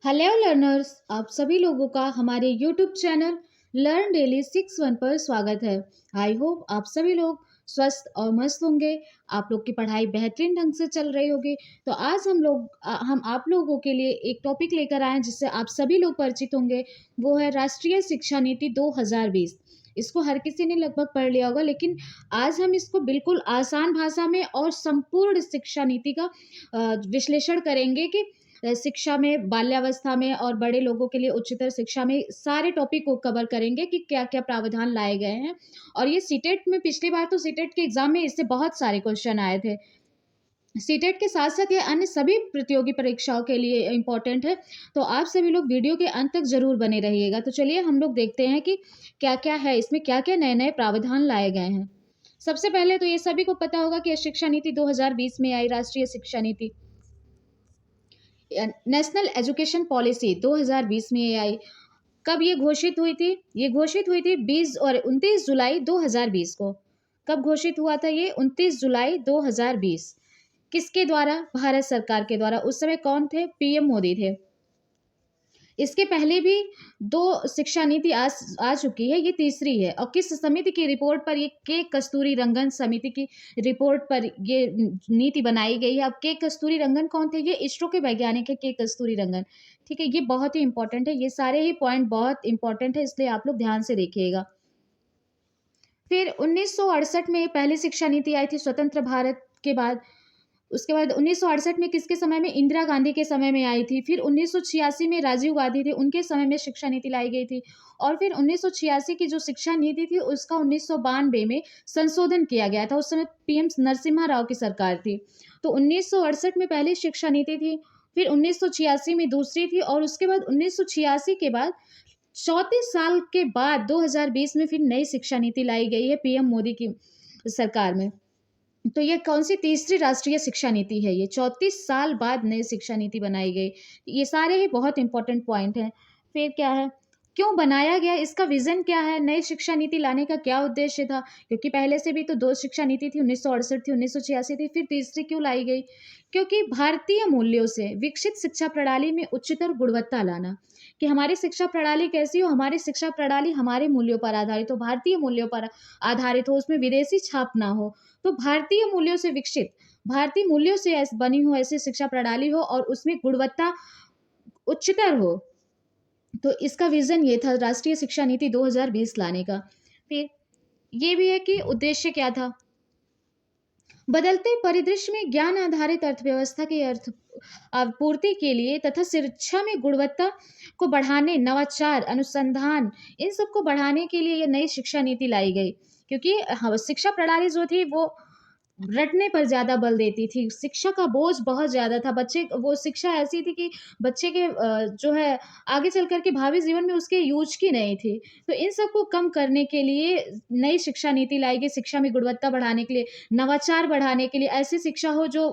Hello learners, आप सभी लोगों का हमारे यूट्यूब चैनल लर्न डेली 61 पर स्वागत है। आई होप आप सभी लोग स्वस्थ और मस्त होंगे। आप लोग की पढ़ाई बेहतरीन ढंग से चल रही होगी। तो आज हम आप लोगों के लिए एक टॉपिक लेकर आए हैं जिससे आप सभी लोग परिचित होंगे। वो है राष्ट्रीय शिक्षा नीति 2020। इसको हर किसी ने लगभग पढ़ लिया होगा, लेकिन आज हम इसको बिल्कुल आसान भाषा में और संपूर्ण शिक्षा नीति का विश्लेषण करेंगे कि शिक्षा में बाल्यावस्था में और बड़े लोगों के लिए उच्चतर शिक्षा में सारे टॉपिक को कवर करेंगे कि क्या-क्या प्रावधान लाए गए हैं। और ये सीटेट में पिछली बार तो सीटेट के एग्ज़ाम में इससे बहुत सारे क्वेश्चन आए थे। सीटेट के साथ-साथ ये अन्य सभी प्रतियोगी परीक्षाओं के लिए इम्पोर्टेंट है, तो आप सभी लोग वीडियो के अंत तक ज़रूर बने रहिएगा। तो चलिए हम लोग देखते हैं कि क्या-क्या है, इसमें क्या-क्या नए-नए प्रावधान लाए गए हैं। सबसे पहले तो ये सभी को पता होगा कि शिक्षा नीति 2020 में आई राष्ट्रीय शिक्षा नीति। नेशनल एजुकेशन पॉलिसी 2020 में ये आई। कब ये घोषित हुई थी? ये घोषित हुई थी 20 और 29 जुलाई 2020 को। कब घोषित हुआ था ये? 29 जुलाई 2020। किसके द्वारा? भारत सरकार के द्वारा। उस समय कौन थे? पीएम मोदी थे। इसके पहले भी 2 शिक्षा नीति आ चुकी है, ये तीसरी है। और किस समिति की रिपोर्ट पर? ये के कस्तूरीरंगन समिति की रिपोर्ट पर ये नीति बनाई गई है। अब के कस्तूरीरंगन कौन थे? ये इसरो के वैज्ञानिक है, के कस्तूरीरंगन। ठीक है, ये बहुत ही इंपॉर्टेंट है। ये सारे ही पॉइंट बहुत इंपॉर्टेंट है, इसलिए आप लोग ध्यान से देखिएगा। फिर 1968 में पहली शिक्षा नीति आई थी स्वतंत्र भारत के बाद। उसके बाद 1968 में किसके समय में? इंदिरा गांधी के समय में आई थी। फिर 1986 में राजीव गांधी थे, उनके समय में शिक्षा नीति लाई गई थी। और फिर 1986 की जो शिक्षा नीति थी उसका 1992 में संशोधन किया गया था। उस समय पीएम नरसिम्हा राव की सरकार थी। तो 1968 में पहली शिक्षा नीति थी, फिर 1986 में दूसरी थी, और उसके बाद 1986 के बाद 34 साल के बाद 2020 में फिर नई शिक्षा नीति लाई गई है पीएम मोदी की सरकार में। तो ये कौन-सी तीसरी राष्ट्रीय शिक्षा नीति है ये, 34 साल बाद नई शिक्षा नीति बनाई गई। ये सारे ही बहुत इम्पोर्टेंट पॉइंट हैं। फिर क्या है? क्यों बनाया गया? इसका विज़न क्या है? नई शिक्षा नीति लाने का क्या उद्देश्य था? क्योंकि पहले से भी तो 2 शिक्षा नीति थी, 1968 थी, 1986 थी, फिर तीसरी क्यों लाई गई? क्योंकि भारतीय मूल्यों से विकसित शिक्षा प्रणाली में उच्चतर गुणवत्ता लाना, कि हमारी शिक्षा प्रणाली कैसी हो? हमारी शिक्षा प्रणाली हमारे मूल्यों पर आधारित हो, भारतीय मूल्यों पर आधारित हो, उसमें विदेशी छाप ना हो। तो भारतीय मूल्यों से विकसित, भारतीय मूल्यों से बनी हो ऐसी शिक्षा प्रणाली हो और उसमें गुणवत्ता उच्चतर हो। तो इसका विज़न ये था राष्ट्रीय शिक्षा नीति 2020 लाने का। फिर ये भी है कि उद्देश्य क्या था? बदलते परिदृश्य में ज्ञान आधारित अर्थव्यवस्था की आपूर्ति के लिए तथा शिक्षा में गुणवत्ता को बढ़ाने, नवाचार, अनुसंधान, इन सबको बढ़ाने के लिए ये नई शिक्षा नीति लाई गई। क्योंकि शिक्षा प्रणाली जो थी वो रटने पर ज़्यादा बल देती थी। शिक्षा का बोझ बहुत ज़्यादा था। बच्चे वो शिक्षा ऐसी थी कि बच्चे के जो है आगे चल कर के भावी जीवन में उसके यूज़ की नहीं थी। तो इन सबको कम करने के लिए नई शिक्षा नीति लाई गई, शिक्षा में गुणवत्ता बढ़ाने के लिए, नवाचार बढ़ाने के लिए, ऐसी शिक्षा हो जो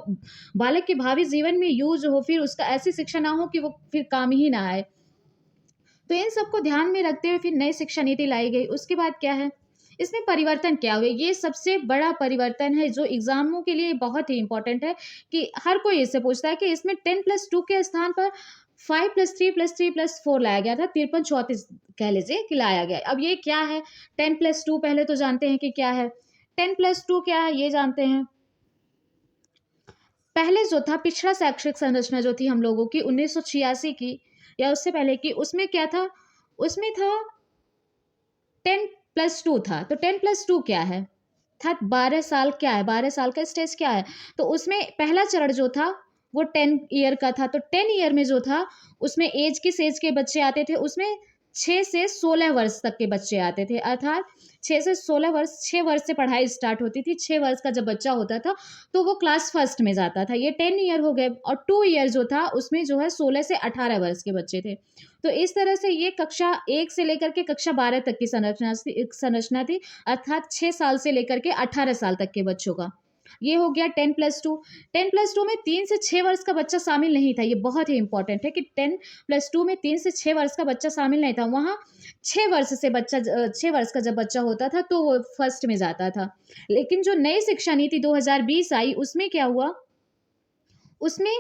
बालक के भावी जीवन में यूज़ हो, फिर उसका ऐसी शिक्षा ना हो कि वो फिर काम ही ना आए। तो इन सबको ध्यान में रखते हुए फिर नई शिक्षा नीति लाई गई। उसके बाद क्या है? इसमें परिवर्तन क्या हुए? ये सबसे बड़ा परिवर्तन है जो एग्ज़ामों के लिए बहुत ही इम्पोर्टेंट है, कि हर कोई इससे पूछता है कि इसमें 10+2 के स्थान पर 5+3+3+4 लाया गया था। 53-34 कह लीजिए कि लाया गया है। अब ये क्या है? 10+2 पहले तो जानते हैं कि क्या है? 10+2 क्या है ये जानते हैं। पहले जो था पिछड़ा शैक्षिक संरचना जो थी हम लोगों की 1986 की या उससे पहले की, उसमें क्या था? उसमें था 10+2 था। तो 10+2 क्या है? था 12 साल। क्या है? 12 साल का स्टेज क्या है? तो उसमें पहला चरण जो था वो 10 ईयर का था। तो 10 ईयर में जो था उसमें किस एज के बच्चे आते थे? उसमें 6 से 16 वर्ष तक के बच्चे आते थे। अर्थात 6 से 16 वर्ष, 6 वर्ष से पढ़ाई स्टार्ट होती थी। 6 वर्ष का जब बच्चा होता था तो वो क्लास फर्स्ट में जाता था। ये 10 ईयर हो गए। और 2 ईयर जो था उसमें जो है 16 से 18 वर्ष के बच्चे थे। तो इस तरह से ये कक्षा 1 से लेकर के कक्षा 12 तक की संरचना थी, अर्थात 6 साल से लेकर के 18 साल तक के बच्चों का। ये हो गया 10+2। 10+2 में 3 से 6 वर्ष का बच्चा शामिल नहीं था। ये बहुत ही इंपॉर्टेंट है कि 10+2 में 3 से 6 वर्ष का बच्चा शामिल नहीं था। वहाँ 6 वर्ष से 6 वर्ष का जब बच्चा होता था तो वो फर्स्ट में जाता था। लेकिन जो नई शिक्षा नीति 2020 आई उसमें क्या हुआ? उसमें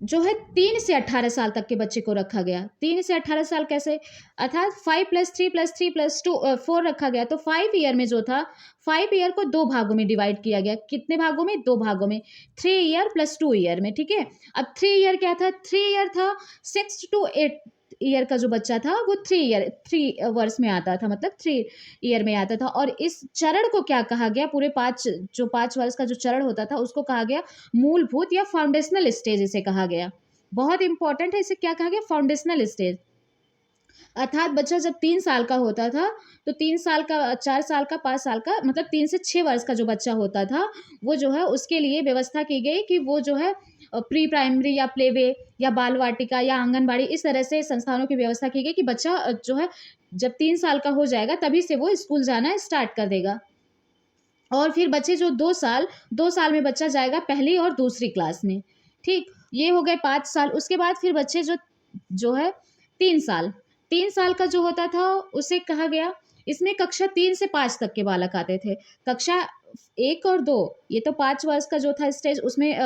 जो है 3 से 18 साल तक के बच्चे को रखा गया। 3 से 18 साल कैसे, अर्थात 5+3+3+4 रखा गया। तो 5 ईयर में जो था, 5 ईयर को 2 भागों में डिवाइड किया गया। कितने भागों में? 2 भागों में, 3 ईयर+2 ईयर में, ठीक है। अब 3 ईयर क्या था? 3 ईयर था 6 to 8 ईयर का जो बच्चा था वो 3 वर्ष में आता था, मतलब 3 ईयर में आता था। और इस चरण को क्या कहा गया? पूरे 5 वर्ष का जो चरण होता था उसको कहा गया मूलभूत या फाउंडेशनल स्टेज, इसे कहा गया। बहुत इंपॉर्टेंट है, इसे क्या कहा गया? Foundational stage. अर्थात बच्चा जब 3 साल का होता था, तो 3 साल का, 4 साल का, 5 साल का, मतलब 3 से 6 वर्ष का जो बच्चा होता था, वो जो है उसके लिए व्यवस्था की गई कि वो जो है प्री प्राइमरी या प्ले वे या बाल वाटिका या आंगनबाड़ी, इस तरह से संस्थानों की व्यवस्था की गई कि बच्चा जो है जब 3 साल का हो जाएगा तभी से वो स्कूल जाना स्टार्ट कर देगा। और फिर बच्चे जो 2 साल में बच्चा जाएगा पहली और दूसरी क्लास में, ठीक। ये हो गए 5 साल। उसके बाद फिर बच्चे जो जो है 3 साल, 3 साल का जो होता था उसे कहा गया, इसमें कक्षा 3 से 5 तक के बालक आते थे। कक्षा 1 और 2, ये तो 5 वर्ष का जो था स्टेज, उसमें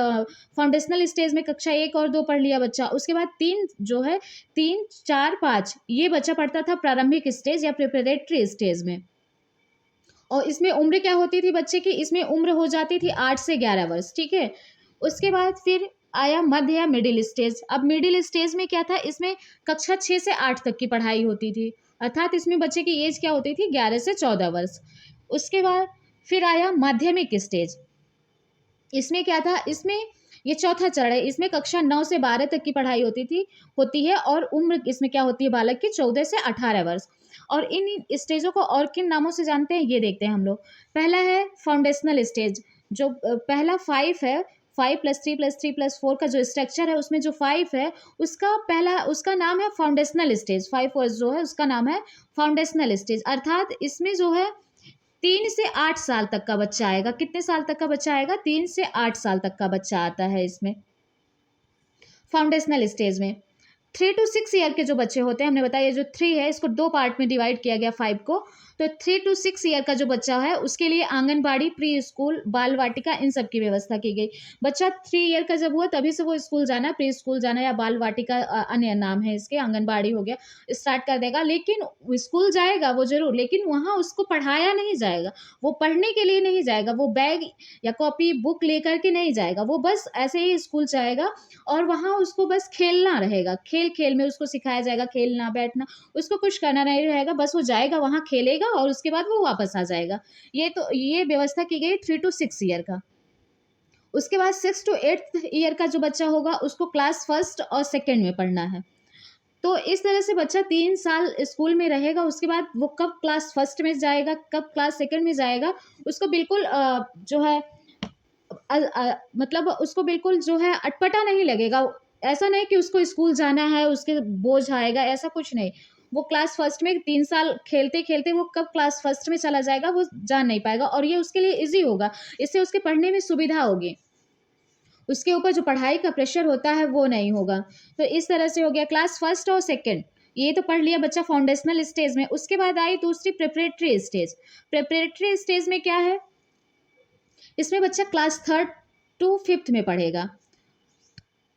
फाउंडेशनल स्टेज में कक्षा 1 और 2 पढ़ लिया बच्चा। उसके बाद 3 जो है, 3, 4, 5 ये बच्चा पढ़ता था प्रारंभिक स्टेज या प्रिपरेटरी स्टेज में। और इसमें उम्र क्या होती थी बच्चे की? इसमें उम्र हो जाती थी 8 से 11 वर्ष, ठीक है। उसके बाद फिर आया मध्य या मिडिल स्टेज। अब मिडिल स्टेज में क्या था? इसमें कक्षा 6 से 8 तक की पढ़ाई होती थी, अर्थात इसमें बच्चे की एज क्या होती थी? 11 से 14 वर्ष। उसके बाद फिर आया माध्यमिक स्टेज। इसमें क्या था? इसमें ये चौथा चरण है। इसमें कक्षा 9 से 12 तक की पढ़ाई होती है और उम्र इसमें क्या होती है बालक की? 14 से 18 वर्ष। और इन स्टेजों को और किन नामों से जानते हैं ये देखते हैं हम लोग। पहला है फाउंडेशनल स्टेज, जो पहला 5 है, 5+3+3+4 का जो स्ट्रक्चर है उसमें जो 5 है उसका नाम है फाउंडेशनल स्टेज। 5 जो है उसका नाम है फाउंडेशनल स्टेज। अर्थात इसमें जो है 3 से 8 साल तक का बच्चा आएगा। कितने साल तक का बच्चा आएगा? 3 से 8 साल तक का बच्चा आता है इसमें, फाउंडेशनल स्टेज में। 3 to 6 ईयर के जो बच्चे होते हैं, हमने बताया जो 3 है इसको 2 पार्ट में डिवाइड किया गया 5 को। तो 3 to 6 ईयर का जो बच्चा है उसके लिए आंगनबाड़ी, प्री स्कूल, बाल वाटिका, इन सब की व्यवस्था की गई। बच्चा 3 ईयर का जब हुआ तभी से वो स्कूल जाना, प्री स्कूल जाना या बाल वाटिका, अन्य नाम है इसके, आंगनबाड़ी हो गया, स्टार्ट कर देगा। लेकिन स्कूल जाएगा वो जरूर, लेकिन वहाँ उसको पढ़ाया नहीं जाएगा। वो पढ़ने के लिए नहीं जाएगा, वो बैग या कॉपी बुक लेकर के नहीं जाएगा, वो बस ऐसे ही स्कूल जाएगा। और वहाँ उसको बस खेलना रहेगा, खेल खेल में उसको सिखाया जाएगा खेलना, बैठना, उसको कुछ करना नहीं रहेगा, बस वो जाएगा वहाँ खेलेगा और उसके बाद वो वापस आ जाएगा। ये व्यवस्था की गई 3 to 6 ईयर का। उसके बाद 6 to 8 ईयर का जो बच्चा होगा उसको क्लास फर्स्ट और सेकेंड में पढ़ना है। तो इस तरह से बच्चा 3 साल स्कूल में रहेगा। उसके बाद वो कब क्लास फर्स्ट में जाएगा, कब क्लास सेकेंड में जाएगा, उसको बिल्कुल जो है मतलब उसको बिल्कुल जो है अटपटा नहीं लगेगा। ऐसा नहीं कि उसको स्कूल जाना है उसके बोझ आएगा, ऐसा कुछ नहीं। वो क्लास फर्स्ट में 3 साल खेलते खेलते वो कब क्लास फर्स्ट में चला जाएगा वो जान नहीं पाएगा, और ये उसके लिए इजी होगा, इससे उसके पढ़ने में सुविधा होगी, उसके ऊपर जो पढ़ाई का प्रेशर होता है वो नहीं होगा। तो इस तरह से हो गया क्लास फर्स्ट और सेकेंड, ये तो पढ़ लिया बच्चा फाउंडेशनल स्टेज में। उसके बाद आई दूसरी प्रिपरेटरी स्टेज। प्रिपरेटरी स्टेज में क्या है? इसमें बच्चा क्लास 3rd to 5th में पढ़ेगा।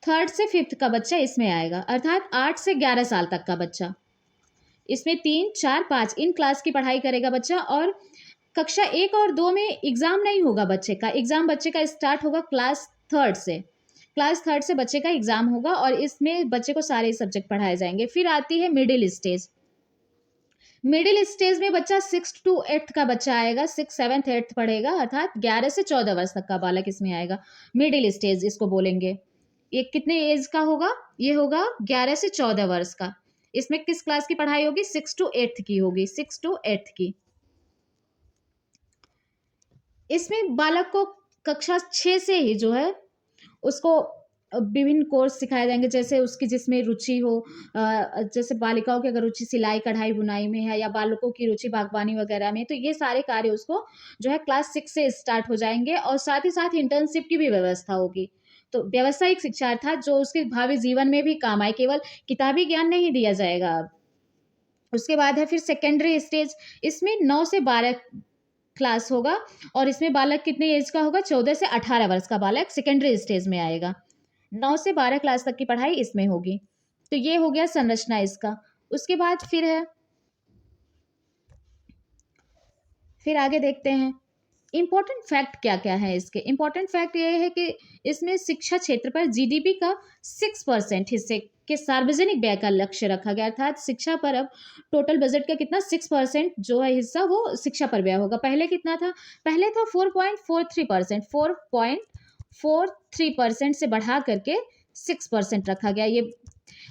3rd से 5th का बच्चा इसमें आएगा, अर्थात 8 से 11 साल तक का बच्चा। इसमें 3, 4, 5 इन क्लास की पढ़ाई करेगा बच्चा। और कक्षा 1 और 2 में एग्जाम नहीं होगा बच्चे का। एग्जाम बच्चे का स्टार्ट होगा क्लास 3rd से। क्लास 3rd से बच्चे का एग्जाम होगा और इसमें बच्चे को सारे सब्जेक्ट पढ़ाए जाएंगे। फिर आती है मिडिल स्टेज। मिडिल स्टेज में बच्चा 6 to 8 का बच्चा आएगा, 6, 7, 8 पढ़ेगा, अर्थात 11 से 14 वर्ष तक का बालक इसमें आएगा। मिडिल स्टेज इसको बोलेंगे। ये कितने एज का होगा? ये होगा 11 से 14 वर्ष का। इसमें किस क्लास की पढ़ाई होगी? 6 to 8 की होगी, 6 to 8 की। इसमें बालक को कक्षा 6 से ही जो है उसको विभिन्न कोर्स सिखाए जाएंगे, जैसे उसकी जिसमें रुचि हो। जैसे बालिकाओं की अगर रुचि सिलाई कढ़ाई बुनाई में है या बालकों की रुचि बागवानी वगैरह में, तो ये सारे कार्य उसको जो है क्लास 6 से स्टार्ट हो जाएंगे। और साथ ही साथ इंटर्नशिप की भी व्यवस्था होगी। तो व्यावसायिक शिक्षा अर्थात जो उसके भावी जीवन में भी काम आए, केवल किताबी ज्ञान नहीं दिया जाएगा अब। उसके बाद है फिर सेकेंडरी स्टेज। इसमें 9 से 12 क्लास होगा और इसमें बालक कितने एज का होगा? 14 से 18 वर्ष का बालक सेकेंडरी स्टेज में आएगा। 9 से 12 क्लास तक की पढ़ाई इसमें होगी। तो ये हो गया संरचना इसका। उसके बाद फिर आगे देखते हैं इम्पोर्टेंट फैक्ट क्या क्या है इसके। इम्पोर्टेंट फैक्ट ये है कि इसमें शिक्षा क्षेत्र पर जीडीपी का 6% हिस्से के सार्वजनिक व्यय का लक्ष्य रखा गया, अर्थात शिक्षा पर अब टोटल बजट का कितना 6% जो है हिस्सा वो शिक्षा पर व्यय होगा। पहले कितना था? पहले था 4.43%, 4.43% से बढ़ा करके 6% रखा गया। ये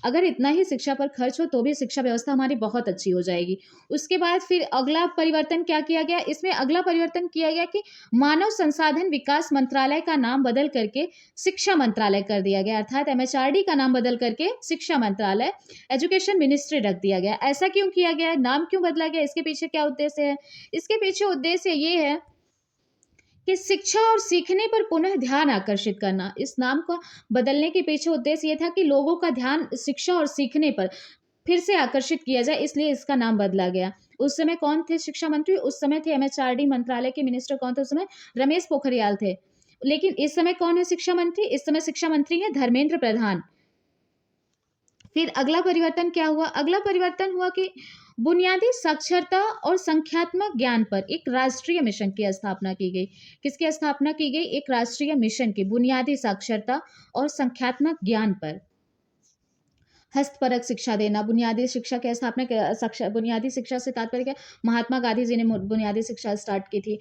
अगर इतना ही शिक्षा पर खर्च हो तो भी शिक्षा व्यवस्था हमारी बहुत अच्छी हो जाएगी। उसके बाद फिर अगला परिवर्तन क्या किया गया? इसमें अगला परिवर्तन किया गया कि मानव संसाधन विकास मंत्रालय का नाम बदल करके शिक्षा मंत्रालय कर दिया गया, अर्थात एमएचआरडी का नाम बदल करके शिक्षा मंत्रालय, एजुकेशन मिनिस्ट्री रख दिया गया। ऐसा क्यों किया गया? नाम क्यों बदला गया? इसके पीछे क्या उद्देश्य है? इसके पीछे उद्देश्य ये है कि शिक्षा और सीखने पर पुनः ध्यान आकर्षित करना। इस नाम को बदलने के पीछे उद्देश्य ये था कि लोगों का ध्यान शिक्षा और सीखने पर फिर से आकर्षित किया जाए, इसलिए इसका नाम बदला गया। उस समय कौन थे शिक्षा मंत्री? उस समय थे एमएचआरडी मंत्रालय के मिनिस्टर कौन थे उस समय? रमेश पोखरियाल थे। लेकिन इस समय कौन है शिक्षा मंत्री? इस समय शिक्षा मंत्री है धर्मेंद्र प्रधान। फिर अगला परिवर्तन क्या हुआ? अगला परिवर्तन हुआ कि बुनियादी साक्षरता और संख्यात्मक ज्ञान पर एक राष्ट्रीय मिशन की स्थापना की गई। किसकी स्थापना की गई? एक राष्ट्रीय मिशन की, बुनियादी साक्षरता और संख्यात्मक ज्ञान पर। हस्तपरक शिक्षा देना, बुनियादी शिक्षा की स्थापना, बुनियादी शिक्षा से तात्पर्य क्या? महात्मा गांधी जी ने बुनियादी शिक्षा स्टार्ट की थी।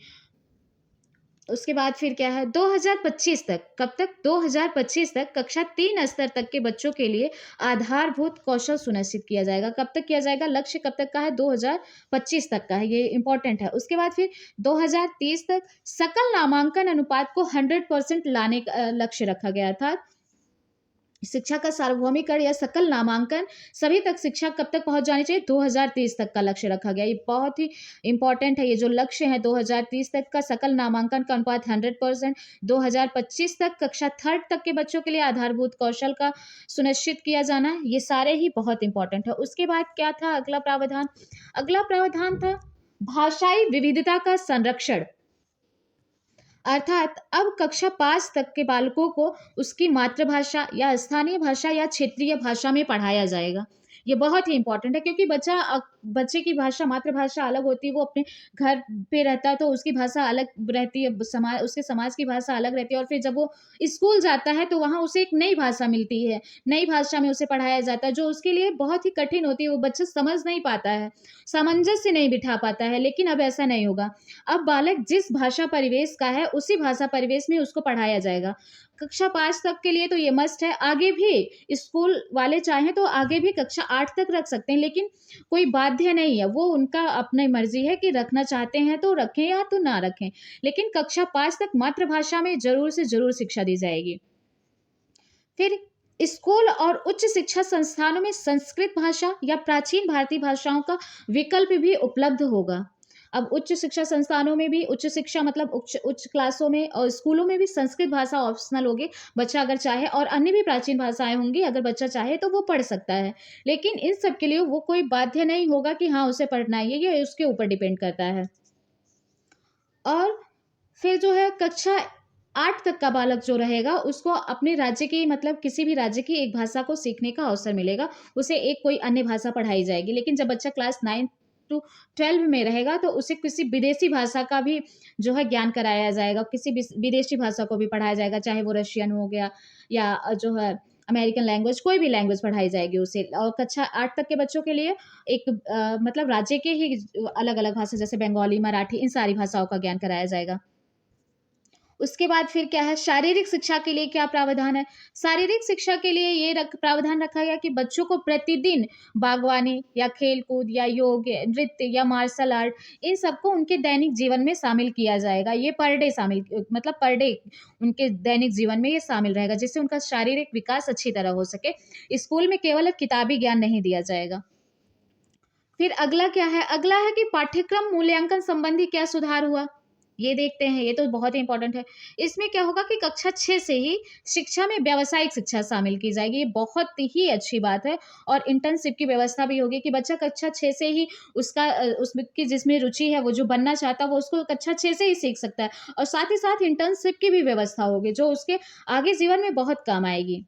उसके बाद फिर क्या है? 2025 तक, कब तक? 2025 तक कक्षा 3 स्तर तक के बच्चों के लिए आधारभूत कौशल सुनिश्चित किया जाएगा। कब तक किया जाएगा? लक्ष्य कब तक का है? 2025 तक का है, ये इंपॉर्टेंट है। उसके बाद फिर 2030 तक सकल नामांकन अनुपात को 100% लाने का लक्ष्य रखा गया था। शिक्षा का सार्वभौमिकरण या सकल नामांकन सभी तक शिक्षा कब तक पहुंच जानी चाहिए? 2030 तक का लक्ष्य रखा गया। ये बहुत ही इंपॉर्टेंट है। ये जो लक्ष्य है 2030 तक का सकल नामांकन का अनुपात 100%, 2025 तक कक्षा 3 तक के बच्चों के लिए आधारभूत कौशल का सुनिश्चित किया जाना, ये सारे ही बहुत इंपॉर्टेंट है। उसके बाद क्या था अगला प्रावधान? अगला प्रावधान था भाषाई विविधता का संरक्षण, अर्थात अब कक्षा 5 तक के बालकों को उसकी मातृभाषा या स्थानीय भाषा या क्षेत्रीय भाषा में पढ़ाया जाएगा। ये बहुत ही इंपॉर्टेंट है क्योंकि बच्चे की भाषा, मातृभाषा अलग होती है। वो अपने घर पे रहता है तो उसकी भाषा अलग रहती है, उसके समाज की भाषा अलग रहती है, और फिर जब वो स्कूल जाता है तो वहाँ उसे एक नई भाषा मिलती है, नई भाषा में उसे पढ़ाया जाता है, जो उसके लिए बहुत ही कठिन होती है। वो बच्चा समझ नहीं पाता है, सामंजस्य नहीं बिठा पाता है। लेकिन अब ऐसा नहीं होगा। अब बालक जिस भाषा परिवेश का है उसी भाषा परिवेश में उसको पढ़ाया जाएगा। कक्षा 5 तक के लिए तो ये मस्ट है। आगे भी स्कूल वाले चाहें तो आगे भी कक्षा 8 तक रख सकते हैं, लेकिन कोई बाध्य नहीं है। वो उनका अपनी मर्जी है कि रखना चाहते हैं तो रखें या तो ना रखें, लेकिन कक्षा 5 तक मातृभाषा में जरूर से जरूर शिक्षा दी जाएगी। फिर स्कूल और उच्च शिक्षा संस्थानों में संस्कृत भाषा या प्राचीन भारतीय भाषाओं का विकल्प भी उपलब्ध होगा। अब उच्च शिक्षा संस्थानों में भी, उच्च शिक्षा मतलब उच्च क्लासों में और स्कूलों में भी संस्कृत भाषा ऑप्शनल होगी। बच्चा अगर चाहे, और अन्य भी प्राचीन भाषाएं होंगी, अगर बच्चा चाहे तो वो पढ़ सकता है। लेकिन इन सब के लिए वो कोई बाध्य नहीं होगा कि हाँ उसे पढ़ना है, ये उसके ऊपर डिपेंड करता है। और फिर जो है कक्षा 8 तक का बालक जो रहेगा उसको अपने राज्य की, मतलब किसी भी राज्य की एक भाषा को सीखने का अवसर मिलेगा। उसे एक कोई अन्य भाषा पढ़ाई जाएगी। लेकिन जब बच्चा क्लास 9 टू 12 में रहेगा तो उसे किसी विदेशी भाषा का भी जो है ज्ञान कराया जाएगा। किसी विदेशी भाषा को भी पढ़ाया जाएगा, चाहे वो रशियन हो गया या जो है अमेरिकन लैंग्वेज, कोई भी लैंग्वेज पढ़ाई जाएगी उसे। और कक्षा 8 तक के बच्चों के लिए एक मतलब राज्य के ही अलग अलग भाषा, जैसे बंगाली, मराठी, इन सारी भाषाओं का ज्ञान कराया जाएगा। उसके बाद फिर क्या है? शारीरिक शिक्षा के लिए क्या प्रावधान है? शारीरिक शिक्षा के लिए ये प्रावधान रखा गया कि बच्चों को प्रतिदिन बागवानी या खेलकूद या योग, नृत्य या मार्शल आर्ट, इन सबको उनके दैनिक जीवन में शामिल किया जाएगा। ये पर डे शामिल, मतलब पर डे उनके दैनिक जीवन में ये शामिल रहेगा, जिससे उनका शारीरिक विकास अच्छी तरह हो सके। स्कूल में केवल किताबी ज्ञान नहीं दिया जाएगा। फिर अगला क्या है? अगला है कि पाठ्यक्रम मूल्यांकन संबंधी क्या सुधार हुआ? ये देखते हैं, ये तो बहुत ही इंपॉर्टेंट है। इसमें क्या होगा कि कक्षा 6 से ही शिक्षा में व्यावसायिक शिक्षा शामिल की जाएगी, ये बहुत ही अच्छी बात है। और इंटर्नशिप की व्यवस्था भी होगी कि बच्चा कक्षा 6 से ही उसका उसमें की जिसमें रुचि है, वो जो बनना चाहता है, वो उसको कक्षा 6 से ही सीख सकता है। और साथ ही साथ इंटर्नशिप की भी व्यवस्था होगी, जो उसके आगे जीवन में बहुत काम आएगी।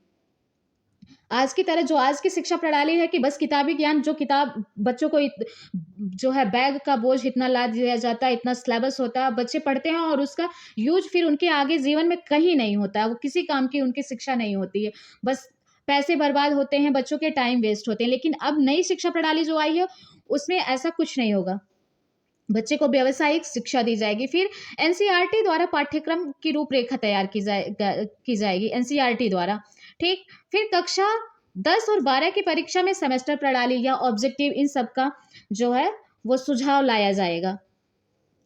आज की तरह जो आज की शिक्षा प्रणाली है कि बस किताबी ज्ञान, जो किताब बच्चों को जो है बैग का बोझ इतना लाद दिया जाता है, इतना सिलेबस होता है, बच्चे पढ़ते हैं और उसका यूज फिर उनके आगे जीवन में कहीं नहीं होता है, वो किसी काम की उनकी शिक्षा नहीं होती है। बस पैसे बर्बाद होते हैं, बच्चों के टाइम वेस्ट होते हैं। लेकिन अब नई शिक्षा प्रणाली जो आई है, उसमें ऐसा कुछ नहीं होगा। बच्चे को व्यावसायिक शिक्षा दी जाएगी। फिर एनसीईआरटी द्वारा पाठ्यक्रम की रूपरेखा तैयार की जाएगी, एनसीईआरटी द्वारा। ठीक। फिर कक्षा 10 और 12 की परीक्षा में सेमेस्टर प्रणाली या ऑब्जेक्टिव, इन सब का जो है वो सुझाव लाया जाएगा।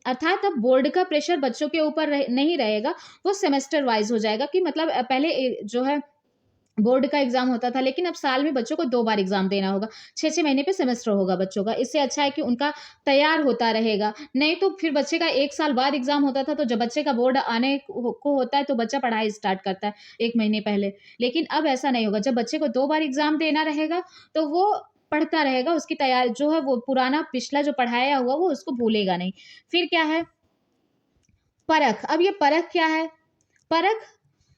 अर्थात अब बोर्ड का प्रेशर बच्चों के ऊपर नहीं रहेगा, वो सेमेस्टर वाइज हो जाएगा कि मतलब पहले जो है बोर्ड का एग्जाम होता था, लेकिन अब साल में बच्चों को 2 बार एग्जाम देना होगा। 6-6 महीने पे सेमेस्टर होगा बच्चों का। इससे अच्छा है कि उनका तैयार होता रहेगा। नहीं तो फिर बच्चे का 1 साल बाद एग्जाम होता था, तो जब बच्चे का बोर्ड आने को होता है, तो बच्चा पढ़ाई स्टार्ट करता है 1 महीने पहले। लेकिन अब ऐसा नहीं होगा। जब बच्चे को 2 बार एग्जाम देना रहेगा, तो वो पढ़ता रहेगा, उसकी तैयारी जो है वो पुराना पिछला जो पढ़ाया हुआ वो उसको भूलेगा नहीं। फिर क्या है? परख। अब ये परख क्या है? परख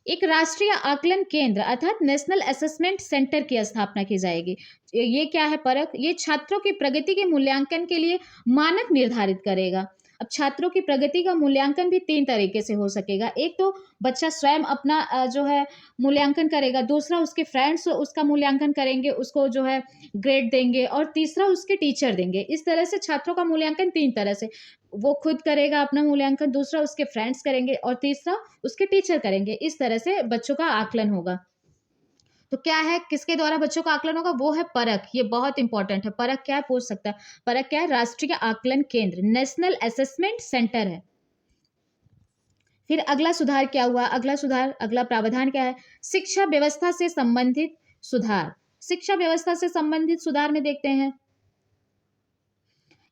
एक राष्ट्रीय आकलन केंद्र अर्थात नेशनल असेसमेंट सेंटर की स्थापना की जाएगी। ये क्या है परख? ये छात्रों की प्रगति के मूल्यांकन के लिए मानक निर्धारित करेगा। अब छात्रों की प्रगति का मूल्यांकन भी 3 तरीके से हो सकेगा। एक तो बच्चा स्वयं अपना जो है मूल्यांकन करेगा, दूसरा उसके फ्रेंड्स उसका मूल्यांकन करेंगे, उसको जो है ग्रेड देंगे, और तीसरा उसके टीचर देंगे। इस तरह से छात्रों का मूल्यांकन 3 तरह से, वो खुद करेगा अपना मूल्यांकन, दूसरा उसके फ्रेंड्स करेंगे, और तीसरा उसके टीचर करेंगे। इस तरह से बच्चों का आकलन होगा। तो क्या है, किसके द्वारा बच्चों का आकलन होगा? वो है परख। ये बहुत इंपॉर्टेंट है। परख क्या है? पूछ सकता है। परख क्या है? राष्ट्रीय आकलन केंद्र, नेशनल असेसमेंट सेंटर है। फिर अगला सुधार क्या हुआ? अगला प्रावधान क्या है? शिक्षा व्यवस्था से संबंधित सुधार। शिक्षा व्यवस्था से संबंधित सुधार में देखते हैं,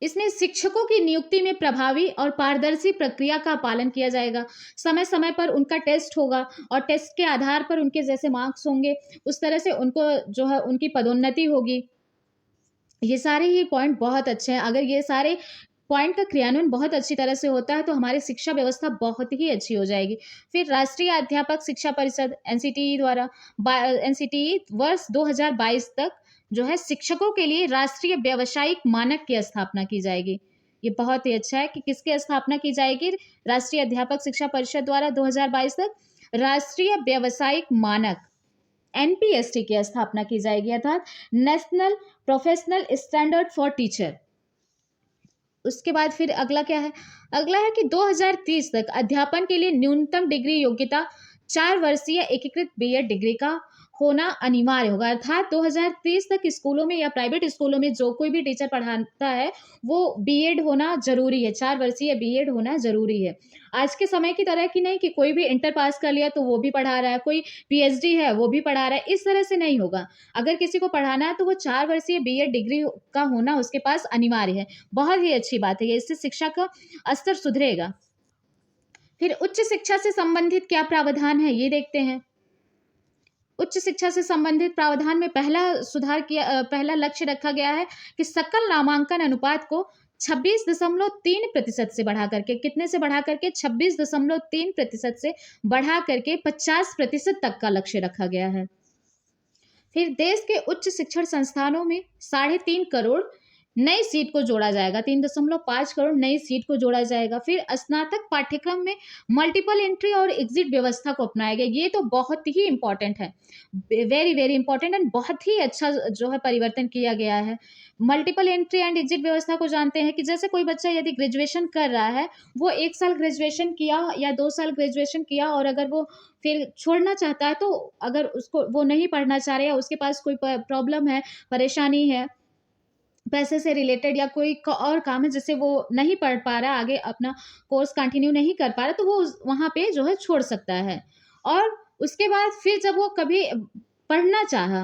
इसमें शिक्षकों की नियुक्ति में प्रभावी और पारदर्शी प्रक्रिया का पालन किया जाएगा। समय समय पर उनका टेस्ट होगा, और टेस्ट के आधार पर उनके जैसे मार्क्स होंगे, उस तरह से उनको जो है उनकी पदोन्नति होगी। ये सारे ही पॉइंट बहुत अच्छे हैं। अगर ये सारे पॉइंट का क्रियान्वयन बहुत अच्छी तरह से होता है, तो हमारी शिक्षा व्यवस्था बहुत ही अच्छी हो जाएगी। फिर राष्ट्रीय अध्यापक शिक्षा परिषद एनसीटीई द्वारा एनसीटीई वर्ष 2022 तक जो है शिक्षकों के लिए राष्ट्रीय व्यावसायिक मानक की स्थापना की जाएगी। ये बहुत ही अच्छा है कि किसकी स्थापना की जाएगी? राष्ट्रीय अध्यापक शिक्षा परिषद द्वारा 2022 तक राष्ट्रीय व्यावसायिक मानक एनपीएसटी की स्थापना की जाएगी, अर्थात national professional standard for teacher. उसके बाद फिर अगला क्या है? अगला है कि 2030 तक अध्यापन के लिए न्यूनतम डिग्री योग्यता 4 वर्षीय एकीकृत बीएड डिग्री का होना अनिवार्य होगा। अर्थात 2030 तक स्कूलों में या प्राइवेट स्कूलों में जो कोई भी टीचर पढ़ाता है, वो बीएड होना जरूरी है, 4 वर्षीय बीएड होना जरूरी है। आज के समय की तरह की नहीं कि कोई भी इंटर पास कर लिया तो वो भी पढ़ा रहा है, कोई पीएचडी है वो भी पढ़ा रहा है, इस तरह से नहीं होगा। अगर किसी को पढ़ाना है, तो वो 4 वर्षीय बीएड डिग्री का होना उसके पास अनिवार्य है। बहुत ही अच्छी बात है ये, इससे शिक्षा का स्तर सुधरेगा। फिर उच्च शिक्षा से संबंधित क्या प्रावधान है, ये देखते हैं। उच्च शिक्षा से संबंधित प्रावधान में पहला लक्ष्य रखा गया है कि सकल नामांकन अनुपात को 26.3% से बढ़ा करके, कितने से बढ़ा करके? 26.3% से बढ़ा करके 50% तक का लक्ष्य रखा गया है। फिर देश के उच्च शिक्षण संस्थानों में 3.5 करोड़ नई सीट को जोड़ा जाएगा, 3.5 करोड़ नई सीट को जोड़ा जाएगा। फिर स्नातक पाठ्यक्रम में मल्टीपल एंट्री और एग्जिट व्यवस्था को अपनाया गया। ये तो बहुत ही इंपॉर्टेंट है, वेरी वेरी इंपॉर्टेंट, एंड बहुत ही अच्छा जो है परिवर्तन किया गया है। मल्टीपल एंट्री एंड एग्जिट व्यवस्था को जानते हैं कि जैसे कोई बच्चा यदि ग्रेजुएशन कर रहा है, वो 1 साल ग्रेजुएशन किया या 2 साल ग्रेजुएशन किया, और अगर वो फिर छोड़ना चाहता है, तो अगर उसको वो नहीं पढ़ना चाह रहा, या उसके पास कोई प्रॉब्लम है, परेशानी है, पैसे से रिलेटेड या कोई और काम है जिससे वो नहीं पढ़ पा रहा, आगे अपना कोर्स कंटिन्यू नहीं कर पा रहा, तो वो वहाँ पे जो है छोड़ सकता है। और उसके बाद फिर जब वो कभी पढ़ना चाहा,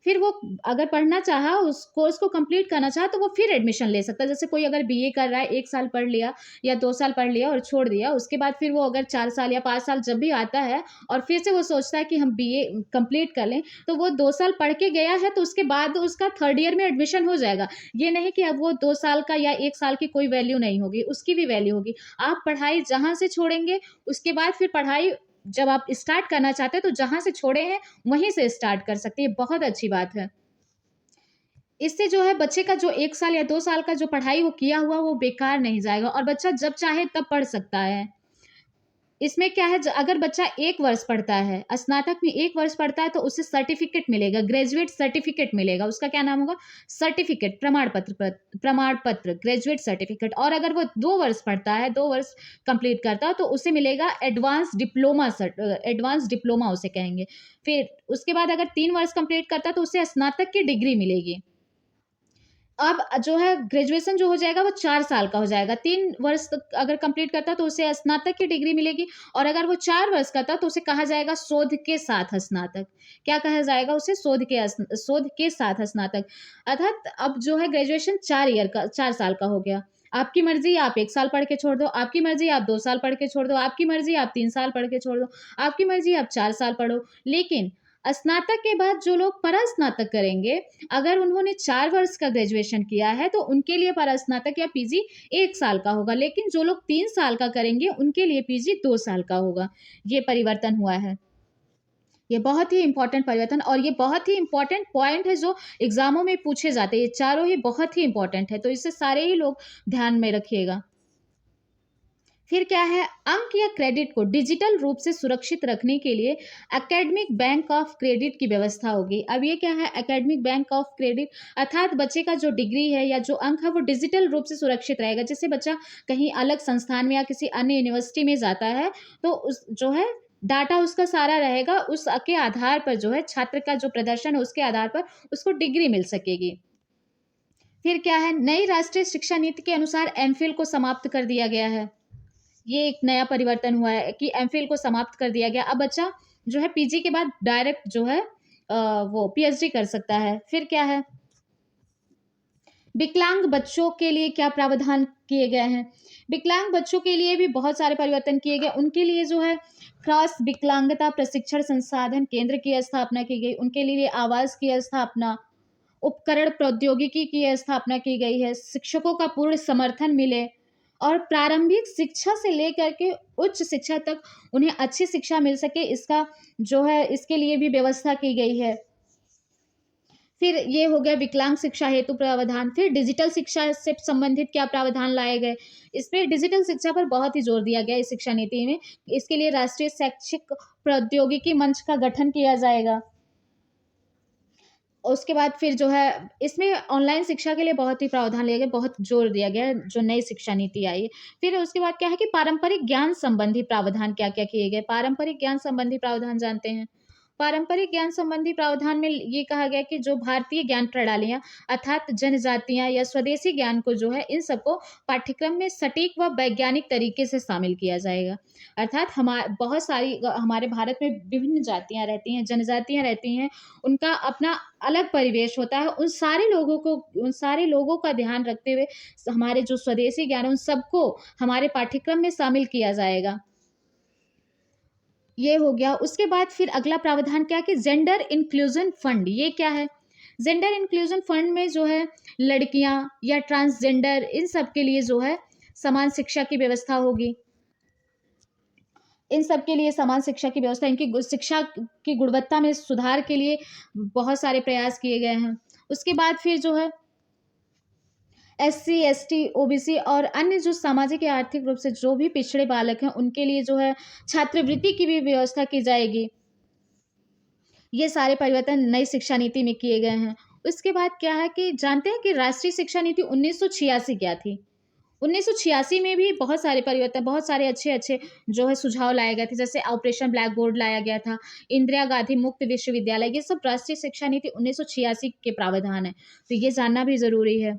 फिर वो अगर पढ़ना चाहा, उस कोर्स को कंप्लीट करना चाहा, तो वो फिर एडमिशन ले सकता है। जैसे कोई अगर बीए कर रहा है, 1 साल पढ़ लिया या 2 साल पढ़ लिया और छोड़ दिया, उसके बाद फिर वो अगर 4 साल या 5 साल जब भी आता है और फिर से वो सोचता है कि हम बीए कंप्लीट कर लें, तो वो 2 साल पढ़ के गया है, तो उसके बाद उसका 3rd ईयर में एडमिशन हो जाएगा। ये नहीं कि अब वो 2 साल का या 1 साल की कोई वैल्यू नहीं होगी, उसकी भी वैल्यू होगी। आप पढ़ाई जहाँ से छोड़ेंगे, उसके बाद फिर पढ़ाई जब आप स्टार्ट करना चाहते हैं, तो जहाँ से छोड़े हैं, वहीं से स्टार्ट कर सकते हैं। ये बहुत अच्छी बात है। इससे जो है बच्चे का जो 1 साल या 2 साल का जो पढ़ाई वो किया हुआ वो बेकार नहीं जाएगा और बच्चा जब चाहे तब पढ़ सकता है। इसमें क्या है, अगर बच्चा 1 वर्ष पढ़ता है, स्नातक में 1 वर्ष पढ़ता है, तो उसे सर्टिफिकेट मिलेगा, ग्रेजुएट सर्टिफिकेट मिलेगा। उसका क्या नाम होगा? सर्टिफिकेट, प्रमाण पत्र, ग्रेजुएट सर्टिफिकेट। और अगर वो 2 वर्ष पढ़ता है, 2 वर्ष कंप्लीट करता है, तो उसे मिलेगा एडवांस डिप्लोमा उसे कहेंगे। फिर उसके बाद अगर 3 वर्ष कंप्लीट करता है, तो उसे स्नातक की डिग्री मिलेगी। अब जो है ग्रेजुएशन जो हो जाएगा वो 4 साल का हो जाएगा। 3 वर्ष तक अगर कंप्लीट करता तो उसे स्नातक की डिग्री मिलेगी और अगर वो 4 वर्ष का था तो उसे कहा जाएगा शोध के साथ स्नातक। क्या कहा जाएगा उसे? शोध के साथ स्नातक। अर्थात अब जो है ग्रेजुएशन 4 साल का हो गया। आपकी मर्ज़ी आप 1 साल पढ़ के छोड़ दो, आपकी मर्ज़ी आप 2 साल पढ़ के छोड़ दो, आपकी मर्ज़ी आप 3 साल पढ़ के छोड़ दो, आपकी मर्ज़ी आप 4 साल पढ़ो। लेकिन स्नातक के बाद जो लोग परास्नातक करेंगे, अगर उन्होंने 4 वर्ष का ग्रेजुएशन किया है, तो उनके लिए परास्नातक या पीजी 1 साल का होगा, लेकिन जो लोग 3 साल का करेंगे, उनके लिए पीजी 2 साल का होगा। ये परिवर्तन हुआ है। ये बहुत ही इम्पोर्टेंट परिवर्तन और ये बहुत ही इम्पोर्टेंट पॉइंट है जो एग्ज़ामों में पूछे जाते हैं। ये चारों ही बहुत ही इम्पोर्टेंट है, तो इसे सारे ही लोग ध्यान में रखिएगा। फिर क्या है, अंक या क्रेडिट को डिजिटल रूप से सुरक्षित रखने के लिए एकेडमिक बैंक ऑफ क्रेडिट की व्यवस्था होगी। अब ये क्या है, एकेडमिक बैंक ऑफ क्रेडिट? अर्थात बच्चे का जो डिग्री है या जो अंक है वो डिजिटल रूप से सुरक्षित रहेगा। जैसे बच्चा कहीं अलग संस्थान में या किसी अन्य यूनिवर्सिटी में जाता है, तो उस जो है डाटा उसका सारा रहेगा, उस के आधार पर जो है छात्र का जो प्रदर्शन है उसके आधार पर उसको डिग्री मिल सकेगी। फिर क्या है, नई राष्ट्रीय शिक्षा नीति के अनुसार एमफिल को समाप्त कर दिया गया है। ये एक नया परिवर्तन हुआ है कि एमफिल को समाप्त कर दिया गया। अब बच्चा जो है पीजी के बाद डायरेक्ट जो है वो पीएचडी कर सकता है। फिर क्या है, विकलांग बच्चों के लिए क्या प्रावधान किए गए हैं? विकलांग बच्चों के लिए भी बहुत सारे परिवर्तन किए गए। उनके लिए जो है क्रॉस विकलांगता प्रशिक्षण संसाधन केंद्र की स्थापना की गई। उनके लिए आवास की स्थापना, उपकरण प्रौद्योगिकी की स्थापना की गई है। शिक्षकों का पूर्ण समर्थन मिले और प्रारंभिक शिक्षा से लेकर के उच्च शिक्षा तक उन्हें अच्छी शिक्षा मिल सके, इसका जो है इसके लिए भी व्यवस्था की गई है। फिर ये हो गया विकलांग शिक्षा हेतु प्रावधान। फिर डिजिटल शिक्षा से संबंधित क्या प्रावधान लाए गए? इसमें डिजिटल शिक्षा पर बहुत ही जोर दिया गया इस शिक्षा नीति में। इसके लिए राष्ट्रीय शैक्षिक प्रौद्योगिकी मंच का गठन किया जाएगा। उसके बाद फिर जो है इसमें ऑनलाइन शिक्षा के लिए बहुत ही प्रावधान लिया गया, बहुत जोर दिया गया है, जो नई शिक्षा नीति आई है। फिर उसके बाद क्या है कि पारंपरिक ज्ञान संबंधी प्रावधान क्या-क्या किए गए? पारंपरिक ज्ञान संबंधी प्रावधान जानते हैं? पारंपरिक ज्ञान संबंधी प्रावधान में ये कहा गया कि जो भारतीय ज्ञान प्रणालियाँ अर्थात जनजातियाँ या स्वदेशी ज्ञान को जो है इन सबको पाठ्यक्रम में सटीक व वैज्ञानिक तरीके से शामिल किया जाएगा। अर्थात बहुत सारी हमारे भारत में विभिन्न जातियाँ रहती हैं, जनजातियाँ रहती हैं, उनका अपना अलग परिवेश होता है। उन सारे लोगों का ध्यान रखते हुए हमारे जो स्वदेशी ज्ञान है उन सबको हमारे पाठ्यक्रम में शामिल किया जाएगा। ये हो गया। उसके बाद फिर अगला प्रावधान क्या है कि जेंडर इंक्लूजन फंड। ये क्या है? जेंडर इंक्लूजन फंड में जो है लड़कियां या ट्रांसजेंडर इन सब के लिए जो है समान शिक्षा की व्यवस्था होगी। इन सब के लिए समान शिक्षा की व्यवस्था, इनकी शिक्षा की गुणवत्ता में सुधार के लिए बहुत सारे प्रयास किए गए हैं। उसके बाद फिर जो है एससी, एसटी, ओबीसी और अन्य जो सामाजिक या आर्थिक रूप से जो भी पिछड़े बालक हैं उनके लिए जो है छात्रवृत्ति की भी व्यवस्था की जाएगी। ये सारे परिवर्तन नई शिक्षा नीति में किए गए हैं। उसके बाद क्या है कि जानते हैं कि राष्ट्रीय शिक्षा नीति 1986 क्या थी? 1986 में भी बहुत सारे परिवर्तन, बहुत सारे अच्छे-अच्छे जो है सुझाव लाए गए थे। जैसे ऑपरेशन ब्लैक बोर्ड लाया गया था, इंदिरा गांधी मुक्त विश्वविद्यालय, ये सब राष्ट्रीय शिक्षा नीति 1986 के प्रावधान है। तो ये जानना भी ज़रूरी है।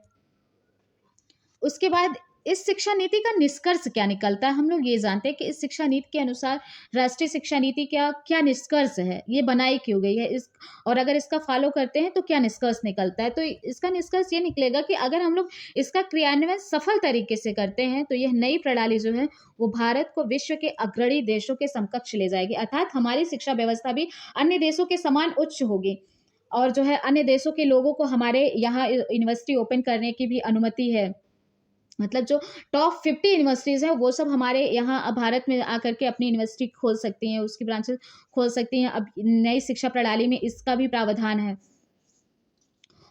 उसके बाद इस शिक्षा नीति का निष्कर्ष क्या निकलता है? हम लोग ये जानते हैं कि इस शिक्षा नीति के अनुसार राष्ट्रीय शिक्षा नीति क्या क्या निष्कर्ष है? ये बनाई क्यों गई है? इस और अगर इसका फ़ॉलो करते हैं तो क्या निष्कर्ष निकलता है? तो इसका निष्कर्ष ये निकलेगा कि अगर हम लोग इसका क्रियान्वयन सफल तरीके से करते हैं, तो यह नई प्रणाली जो है, वो भारत को विश्व के अग्रणी देशों के समकक्ष ले जाएगी। अर्थात हमारी शिक्षा व्यवस्था भी अन्य देशों के समान उच्च होगी और जो है अन्य देशों के लोगों को हमारे यहाँ यूनिवर्सिटी ओपन करने की भी अनुमति है। मतलब जो टॉप 50 यूनिवर्सिटीज़ हैं, वो सब हमारे यहाँ भारत में आकर के अपनी यूनिवर्सिटी खोल सकती हैं, उसकी ब्रांचेज़ खोल सकती हैं। अब नई शिक्षा प्रणाली में इसका भी प्रावधान है।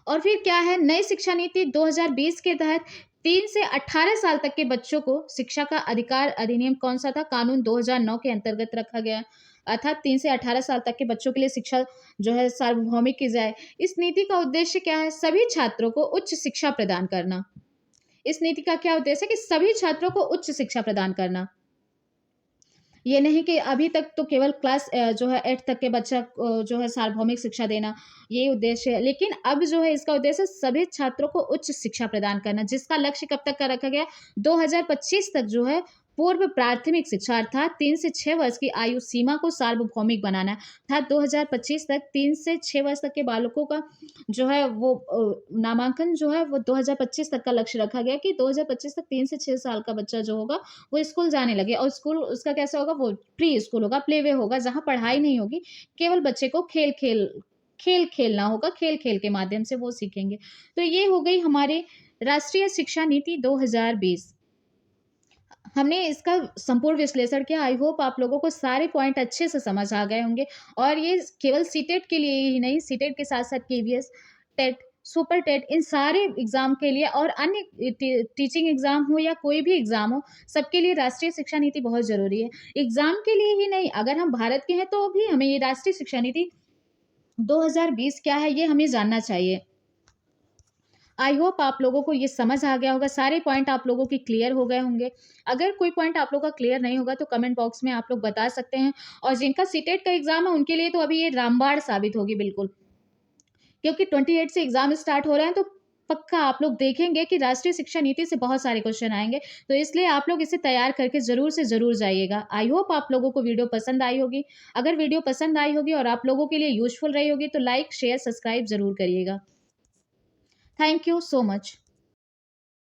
और फिर क्या है, नई शिक्षा नीति 2020 के तहत 3 से 18 साल तक के बच्चों को शिक्षा का अधिकार अधिनियम कौन-सा था? कानून 2009 के अंतर्गत रखा गया है। अर्थात 3 से 18 साल तक के बच्चों के लिए शिक्षा जो है सार्वभौमिक की जाए। इस नीति का उद्देश्य क्या है? सभी छात्रों को उच्च शिक्षा प्रदान करना। इस नीति का क्या उद्देश्य है कि सभी छात्रों को उच्च शिक्षा प्रदान करना। ये नहीं कि अभी तक तो केवल क्लास जो है 8 तक के बच्चा को जो है सार्वभौमिक शिक्षा देना, ये उद्देश्य है। लेकिन अब जो है इसका उद्देश्य सभी छात्रों को उच्च शिक्षा प्रदान करना, जिसका लक्ष्य कब तक का रखा गया? 2025 तक जो है पूर्व प्राथमिक शिक्षा अर्थात 3 से 6 वर्ष की आयु सीमा को सार्वभौमिक बनाना है। अर्थात 2025 तक 3 से 6 वर्ष तक के बालकों का जो है वो नामांकन जो है वो 2025 तक का लक्ष्य रखा गया कि 2025 तक 3 से 6 साल का बच्चा जो होगा वो स्कूल जाने लगे। और स्कूल उसका कैसा होगा? वो प्री स्कूल होगा, प्ले वे होगा, जहाँ पढ़ाई नहीं होगी, केवल बच्चे को खेल खेलना होगा, खेल-खेल के माध्यम से वो सीखेंगे। तो ये हो गई हमारे राष्ट्रीय शिक्षा नीति 2020। हमने इसका संपूर्ण विश्लेषण किया। आई होप आप लोगों को सारे पॉइंट अच्छे से समझ आ गए होंगे और ये केवल सीटेट के लिए ही नहीं, सीटेट के साथ-साथ केवीएस, टेट, सुपर टेट इन सारे एग्ज़ाम के लिए और अन्य टीचिंग एग्ज़ाम हो या कोई भी एग्ज़ाम हो, सबके लिए राष्ट्रीय शिक्षा नीति बहुत ज़रूरी है। एग्ज़ाम के लिए ही नहीं, अगर हम भारत के हैं तो भी हमें ये राष्ट्रीय शिक्षा नीति 2020 क्या है, ये हमें जानना चाहिए। आई होप आप लोगों को ये समझ आ गया होगा, सारे पॉइंट आप लोगों के क्लियर हो गए होंगे। अगर कोई पॉइंट आप लोग का क्लियर नहीं होगा तो कमेंट बॉक्स में आप लोग बता सकते हैं और जिनका सीटेट का एग्ज़ाम है उनके लिए तो अभी ये रामबाण साबित होगी बिल्कुल। क्योंकि 28 से एग्ज़ाम स्टार्ट हो रहे हैं तो पक्का आप लोग देखेंगे कि राष्ट्रीय शिक्षा नीति से बहुत सारे क्वेश्चन आएँगे। तो इसलिए आप लोग इसे तैयार करके ज़रूर से ज़रूर जाइएगा। आई होप आप लोगों को वीडियो पसंद आई होगी। अगर वीडियो पसंद आई होगी और आप लोगों के लिए यूज़फुल रही होगी तो लाइक, शेयर, सब्सक्राइब ज़रूर करिएगा। Thank you so much.